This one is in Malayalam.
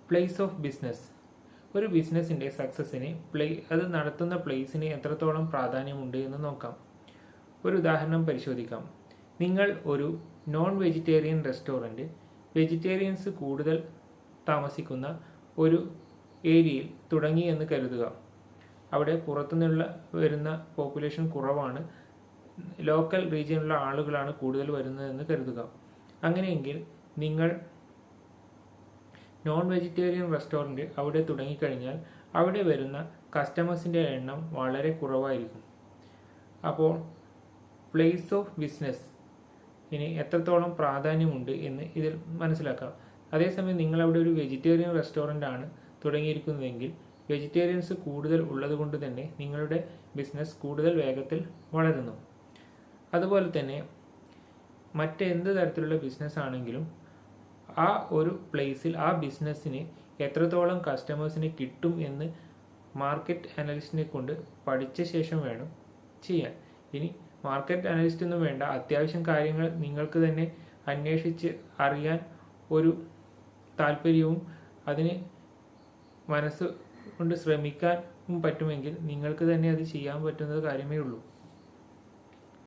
Place of business. ഒരു ബിസിനസ്സിൻ്റെ സക്സസ്സിന് അത് നടത്തുന്ന പ്ലേസിന് എത്രത്തോളം പ്രാധാന്യമുണ്ട് എന്ന് നോക്കാം. ഒരു ഉദാഹരണം പരിശോധിക്കാം. നിങ്ങൾ ഒരു നോൺ വെജിറ്റേറിയൻ റെസ്റ്റോറൻറ്റ് വെജിറ്റേറിയൻസ് കൂടുതൽ താമസിക്കുന്ന ഒരു ഏരിയയിൽ തുടങ്ങി എന്ന് കരുതുക. അവിടെ പുറത്തുനിന്നുള്ള വരുന്ന പോപ്പുലേഷൻ കുറവാണ്, ലോക്കൽ റീജിയനിലുള്ള ആളുകളാണ് കൂടുതൽ വരുന്നതെന്ന് കരുതുക. അങ്ങനെയെങ്കിൽ നിങ്ങൾ നോൺ വെജിറ്റേറിയൻ റെസ്റ്റോറൻറ്റ് അവിടെ തുടങ്ങിക്കഴിഞ്ഞാൽ അവിടെ വരുന്ന കസ്റ്റമേഴ്സിൻ്റെ എണ്ണം വളരെ കുറവായിരിക്കും. അപ്പോൾ പ്ലേസ് ഓഫ് ബിസിനസ് ഇനി എത്രത്തോളം പ്രാധാന്യമുണ്ട് എന്ന് ഇതിൽ മനസ്സിലാക്കാം. അതേസമയം നിങ്ങളവിടെ ഒരു വെജിറ്റേറിയൻ റെസ്റ്റോറൻ്റ് ആണ് തുടങ്ങിയിരിക്കുന്നതെങ്കിൽ വെജിറ്റേറിയൻസ് കൂടുതൽ ഉള്ളതുകൊണ്ട് തന്നെ നിങ്ങളുടെ ബിസിനസ് കൂടുതൽ വേഗത്തിൽ വളരുന്നു. അതുപോലെ തന്നെ മറ്റെന്ത് തരത്തിലുള്ള ബിസിനസ് ആണെങ്കിലും ആ ഒരു പ്ലേസിൽ ആ ബിസിനസ്സിന് എത്രത്തോളം കസ്റ്റമേഴ്സിന് കിട്ടും എന്ന് മാർക്കറ്റ് അനലിസ്റ്റിനെ കൊണ്ട് പഠിച്ച ശേഷം വേണം ചെയ്യാൻ. ഇനി മാർക്കറ്റ് അനലിസ്റ്റ് ഒന്നും വേണ്ട, അത്യാവശ്യം കാര്യങ്ങൾ നിങ്ങൾക്ക് തന്നെ അന്വേഷിച്ച് അറിയാൻ ഒരു താല്പര്യവും അതിന് മനസ്സ് കൊണ്ട് ശ്രമിക്കാൻ പറ്റുമെങ്കിൽ നിങ്ങൾക്ക് തന്നെ അത് ചെയ്യാൻ പറ്റുന്നത് കാര്യമേ ഉള്ളൂ.